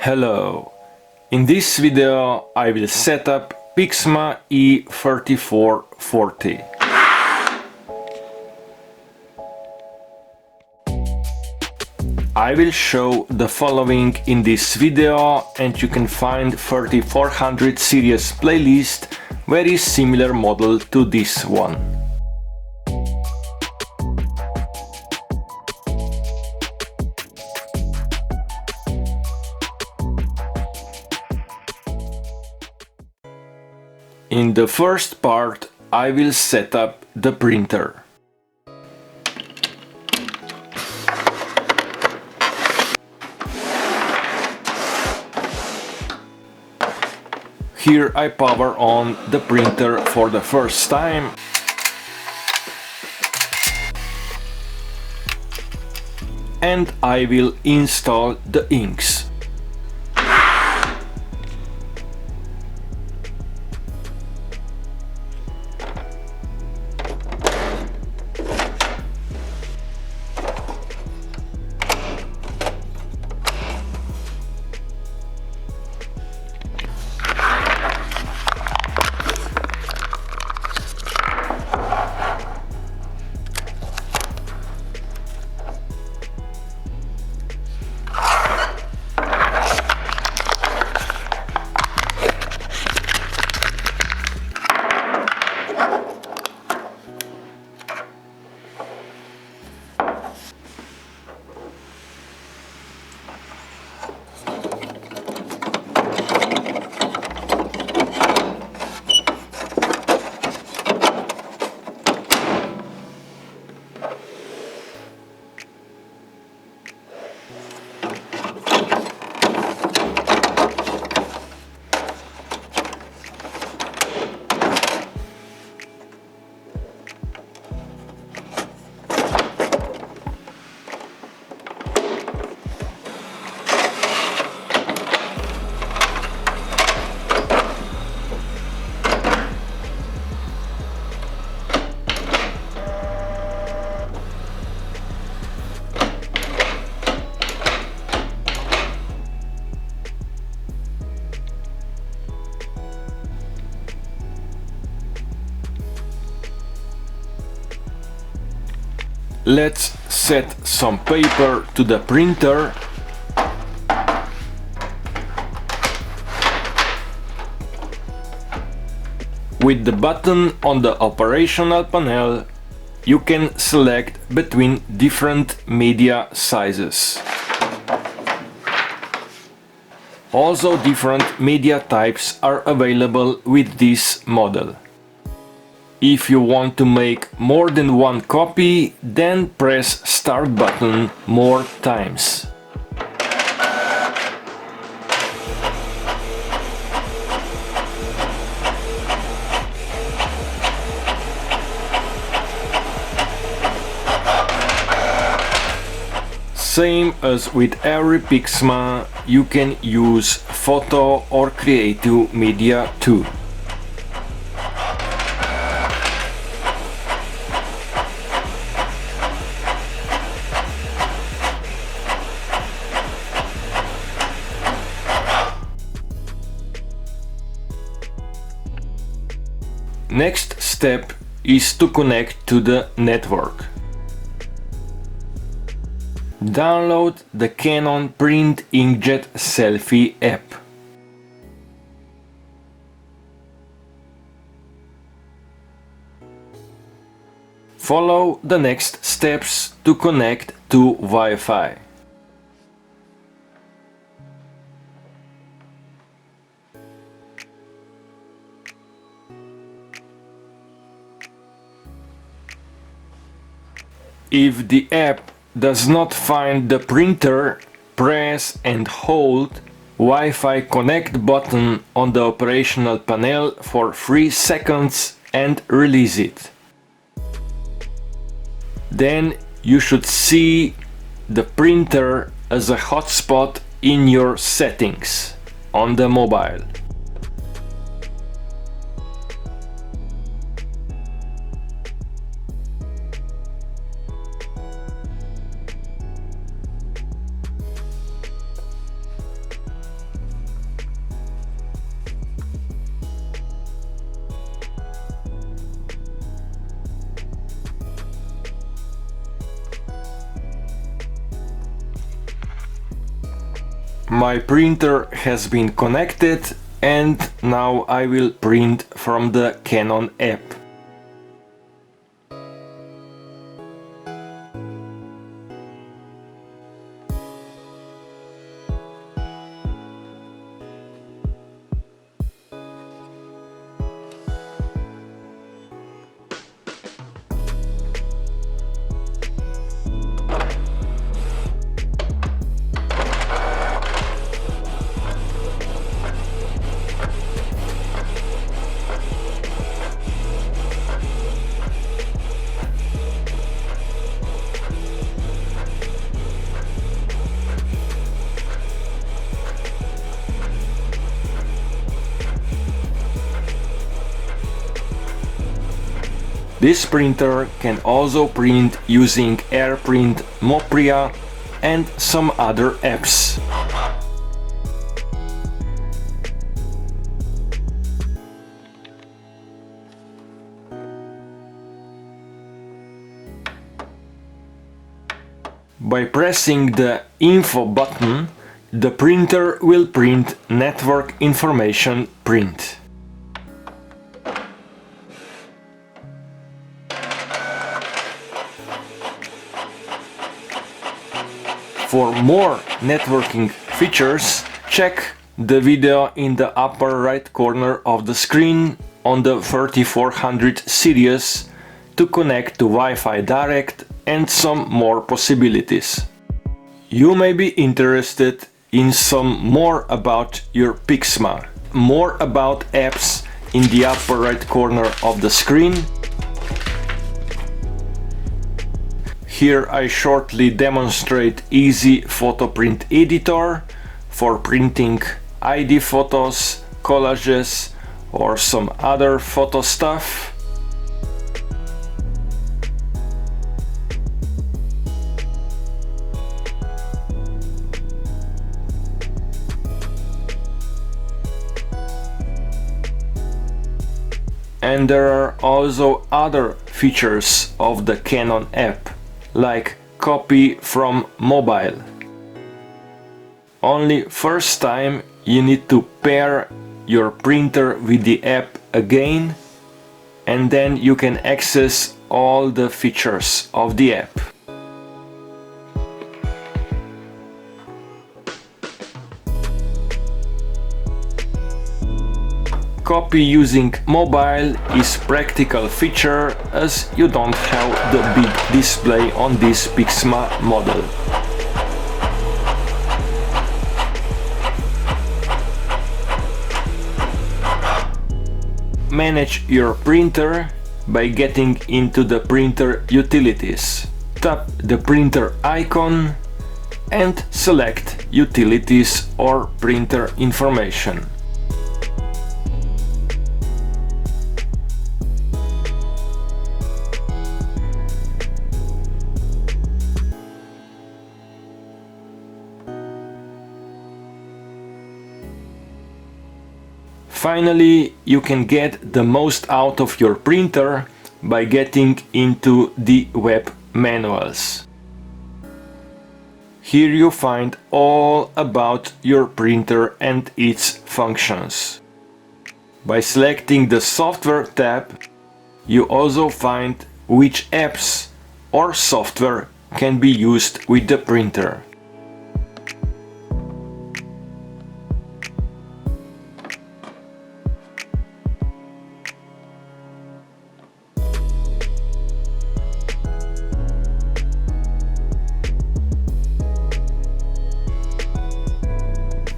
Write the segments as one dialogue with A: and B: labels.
A: Hello! In this video I will set up PIXMA E3440. I will show the following in this video, and you can find 3400 series playlist very similar model to this one. In the first part, I will set up the printer. Here I power on the printer for the first time. And I will install the inks. Let's set some paper to the printer. With the button on the operational panel, you can select between different media sizes. Also, different media types are available with this model. If you want to make more than one copy, then press Start button more times. Same as with every PIXMA, you can use photo or creative media too. Next step is to connect to the network. Download the Canon Print Inkjet Selfie app. Follow the next steps to connect to Wi-Fi. If the app does not find the printer, press and hold Wi-Fi connect button on the operational panel for 3 seconds and release it. Then you should see the printer as a hotspot in your settings on the mobile. My printer has been connected and now I will print from the Canon app. This printer can also print using AirPrint Mopria and some other apps. By pressing the Info button, the printer will print Network Information Print. For more networking features, check the video in the upper right corner of the screen on the 3400 series to connect to Wi-Fi direct and some more possibilities. You may be interested in some more about your PIXMA. More about apps in the upper right corner of the screen. Here I shortly demonstrate Easy Photo Print Editor for printing ID photos, collages or some other photo stuff. And there are also other features of the Canon app, like copy from mobile. Only first time you need to pair your printer with the app again, and then you can access all the features of the app. Copy using mobile is practical feature as you don't have the big display on this PIXMA model. Manage your printer by getting into the printer utilities. Tap the printer icon and select Utilities or Printer Information. Finally, you can get the most out of your printer by getting into the web manuals. Here you find all about your printer and its functions. By selecting the Software tab, you also find which apps or software can be used with the printer.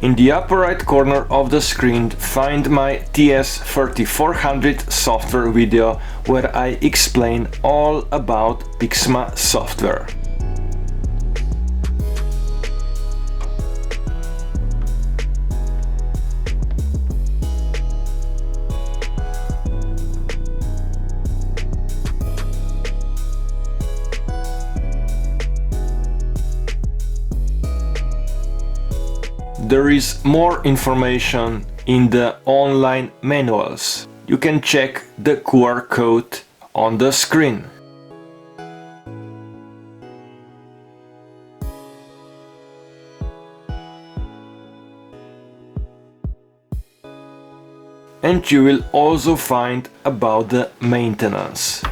A: In the upper right corner of the screen, find my TS3400 software video where I explain all about PIXMA software. There is more information in the online manuals. You can check the QR code on the screen. and you will also find about the maintenance.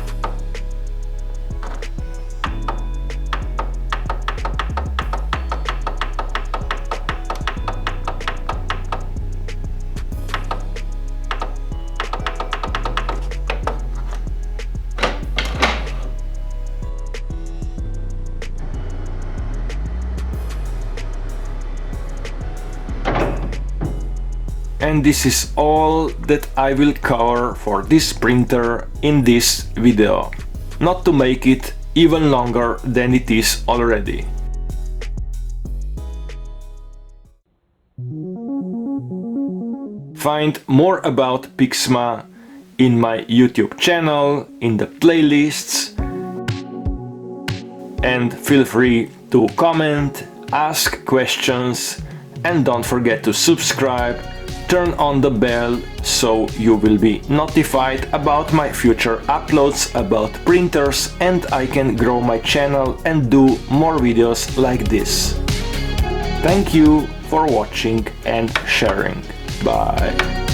A: And this is all that I will cover for this printer in this video, not to make it even longer than it is already. Find more about PIXMA in my YouTube channel, in the playlists, and feel free to comment, ask questions, and don't forget to subscribe. Turn on the bell so you will be notified about my future uploads about printers, and I can grow my channel and do more videos like this. Thank you for watching and sharing. Bye.